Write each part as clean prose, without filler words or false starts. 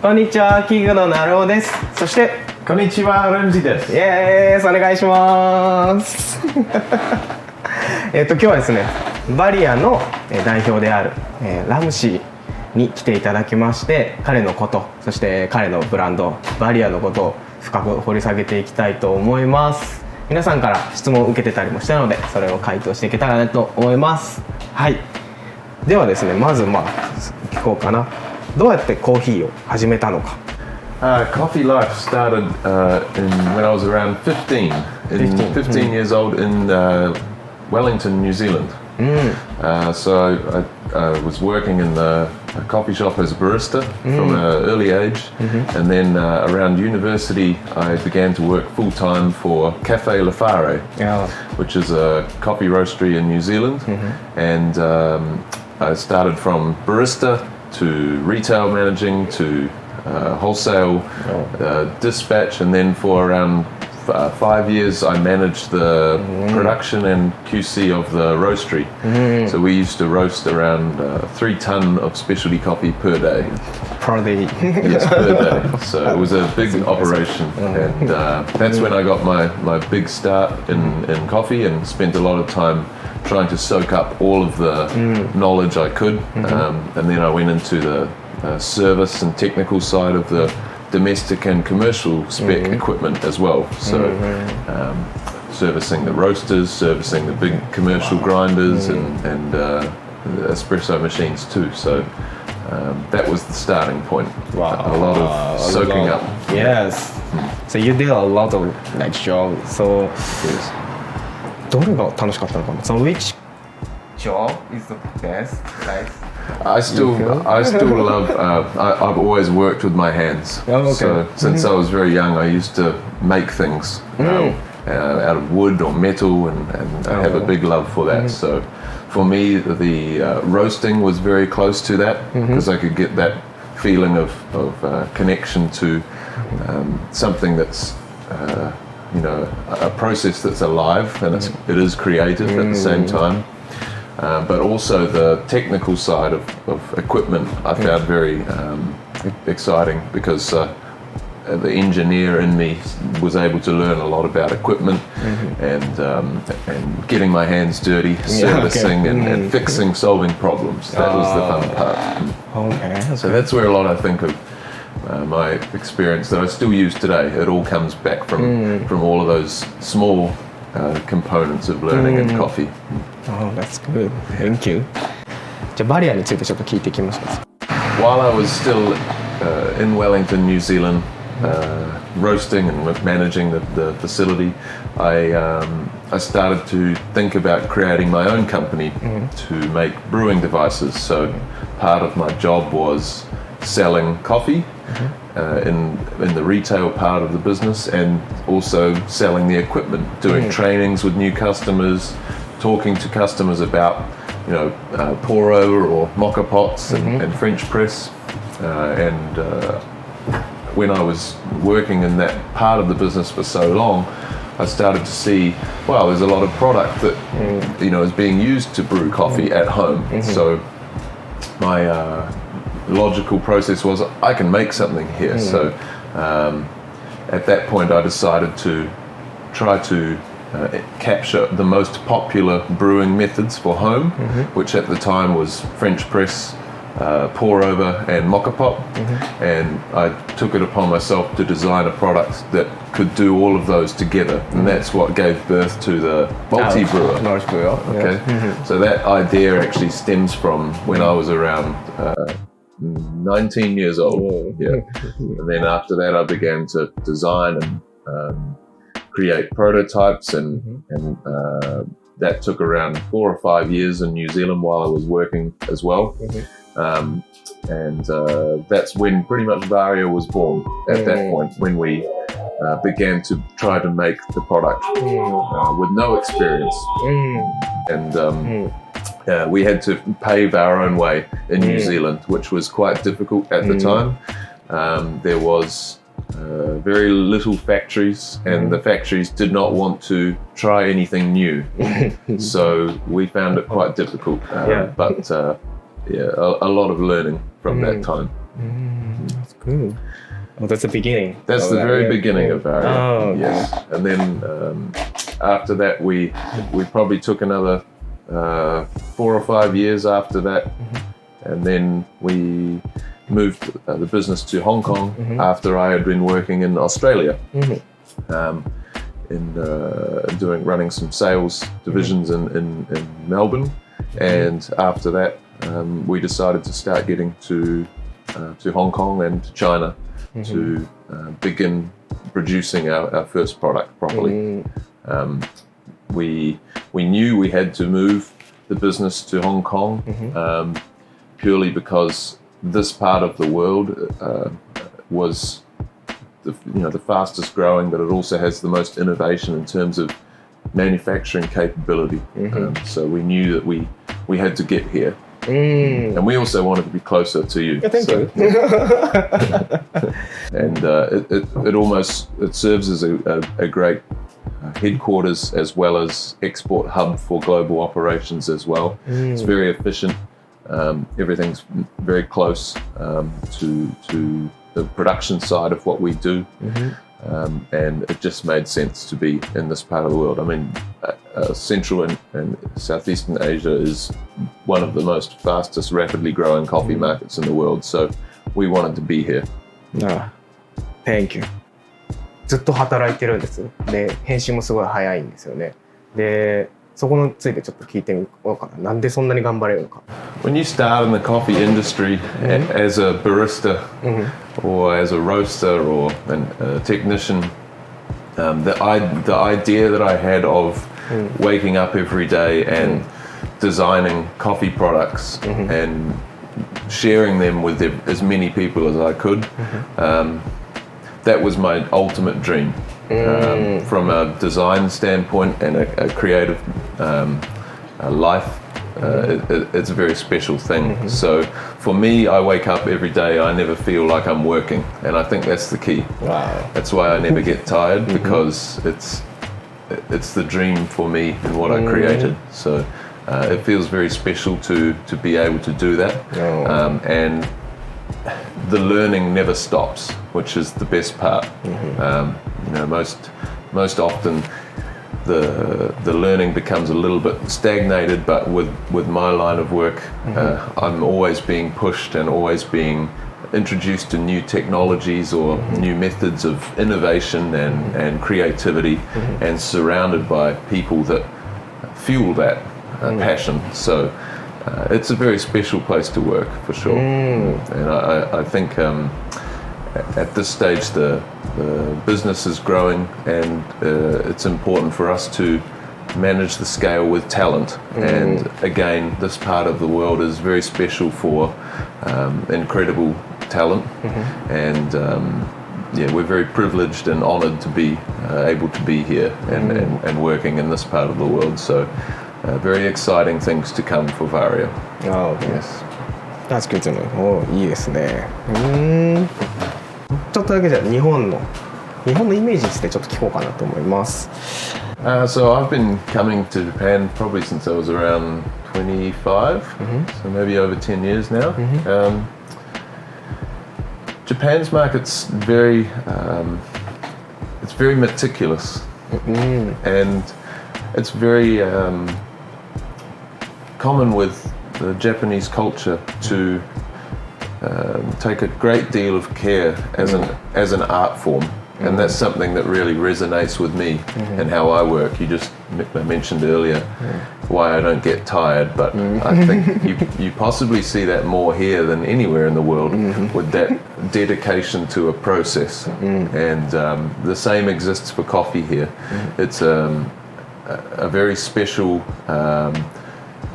こんにちは、キングのなるおです。そしてこんにちは、Ramseyです。イエーイ、お願いします今日はですね、バリアの代表であるラムシーに来ていただきまして、彼のこと、そして彼のブランドバリアのことを深く掘り下げていきたいと思います。皆さんから質問を受けてたりもしたので、それを回答していけたらなと思います。はい、ではですね、まず聞こうかな。どうやってコーヒーを始めたのか。Coffee life started when I was around 15 years old in Wellington, New Zealand. So I was working in a coffee shop as a barista from an early age, and then around university I began to work full time for Cafe La Fare, which is a coffee roastery in New Zealand, and I started from barista to retail managing to wholesale dispatch, and then for around 5 years I managed the production and QC of the roastery. So we used to roast around 3 tons of specialty coffee per day. Per day. Yes, per day. So it was a big operation, and that's when I got my big start in coffee, and spent a lot of time trying to soak up all of the knowledge I could, and then I went into the service and technical side of the domestic and commercial spec equipment as well. So servicing the roasters, servicing the big commercial grinders, and espresso machines too. So that was the starting point. Wow. A lot of soaking up. Yes. So you did a lot of job. So Yes. どれが楽しかったのかな。So which job is the best? Like I still love. I've always worked with my hands. Oh, okay. So since I was very young, I used to make things out of wood or metal, and I have a big love for that. So for me, the roasting was very close to that, because I could get that feeling of connection to something that's a process that's alive, and it is creative at the same time. But also the technical side of equipment I found very exciting, because the engineer in me was able to learn a lot about equipment, and getting my hands dirty, servicing and fixing, solving problems. That was the fun part. Okay. So that's where a lot, I think, of my experience that I still use today. It all comes back from all of those small components of learning in coffee. Oh, that's good. Thank you. じゃあバリアについてちょっと聞いていきますか。While I was still in Wellington, New Zealand, roasting and managing the facility, I started to think about creating my own company to make brewing devices. So part of my job was selling coffee in the retail part of the business, and also selling the equipment, doing trainings with new customers, talking to customers about pour over or mocha pots and French press, and when I was working in that part of the business for so long, I started to see, wow, there's a lot of product that is being used to brew coffee at home. So my logical process was, I can make something here. So at that point I decided to try to capture the most popular brewing methods for home, which at the time was French press, pour over and mocha pot, and I took it upon myself to design a product that could do all of those together, and that's what gave birth to the multi-brewer. Okay, so that idea actually stems from when I was around 19 years old. Yeah, and then after that I began to design and create prototypes, and that took around 4 or 5 years in New Zealand while I was working as well. And that's when pretty much Varia was born. At that point, when we began to try to make the product with no experience, and we had to pave our own way in New Zealand, which was quite difficult at the time. There was very little factories, and the factories did not want to try anything new. So we found it quite difficult, but a lot of learning from that time. That's Well, that's the beginning. That's the very beginning of Varia. Oh, okay. Yes, and then after that, we probably took another 4 or 5 years after that, and then we moved the business to Hong Kong after I had been working in Australia, running some sales divisions in Melbourne, and after that, we decided to start getting to Hong Kong and to China to begin producing our first product properly. We knew we had to move the business to Hong Kong purely because this part of the world was the fastest growing, but it also has the most innovation in terms of manufacturing capability. So we knew that we had to get here. And we also wanted to be closer to you. Yeah, thank you. And it serves as a great headquarters as well as export hub for global operations as well. It's very efficient. Everything's very close to the production side of what we do. And it just made sense to be in this part of the world. I mean, Central and Southeastern Asia is one of the most fastest, rapidly growing coffee markets in the world. So we wanted to be here. Thank you. ずっと働いてるんです。で、返信もすごい早いんですよね。で、そこについてちょっと聞いてみようかな。なんでそんなに頑張れるのか。When you start in the coffee industry as a barista or as a roaster or a technician, the idea that I had of waking up every day and designing coffee products and sharing them with as many people as I could, that was my ultimate dream. From a design standpoint and a creative life, it's a very special thing. So for me, I wake up every day, I never feel like I'm working, and I think that's the key. Wow. That's why I never get tired, because it's the dream for me and what I created. So it feels very special to be able to do that. And the learning never stops, which is the best part. Most often the learning becomes a little bit stagnated, but with my line of work, I'm always being pushed and always being introduced to new technologies or new methods of innovation and creativity, and surrounded by people that fuel that passion. So it's a very special place to work, for sure. And I think at this stage the business is growing, and it's important for us to manage the scale with talent. And again, this part of the world is very special for incredible talent. And we're very privileged and honoured to be able to be here and working in this part of the world. So very exciting things to come for Varia. Oh, yes. That's good to know. いいですね。ちょっとだけじゃあ日本のイメージについてちょっと聞こうかなと思います。So I've been coming to Japan probably since I was around 25, so maybe over 10 years now. Japan's market's very meticulous, and it's very common with the Japanese culture to take a great deal of care as an art form. And that's something that really resonates with me and how I work. You just mentioned earlier why I don't get tired, but I think you possibly see that more here than anywhere in the world, with that dedication to a process. And the same exists for coffee here. It's a very special,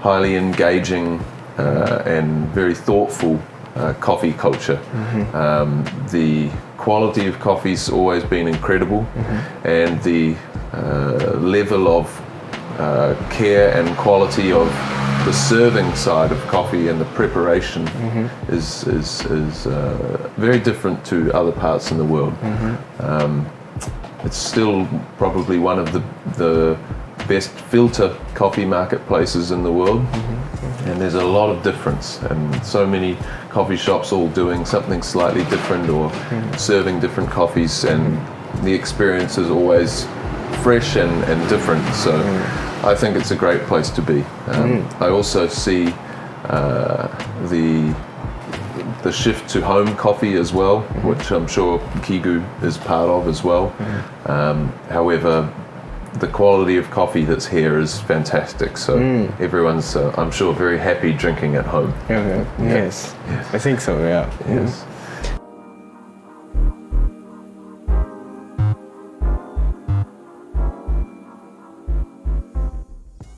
highly engaging and very thoughtful coffee culture. The quality of coffee's always been incredible, and the level of care and quality of the serving side of coffee and the preparation is very different to other parts in the world. It's still probably one of the best filter coffee marketplaces in the world, and there's a lot of difference, and so many coffee shops all doing something slightly different or serving different coffees, and the experience is always fresh and different. So I think it's a great place to be. I also see the shift to home coffee as well, which I'm sure Kigu is part of as well. However, the quality of coffee that's here is fantastic, so everyone's I'm sure very happy drinking at home. Yes, I think so. Yeah. Yes.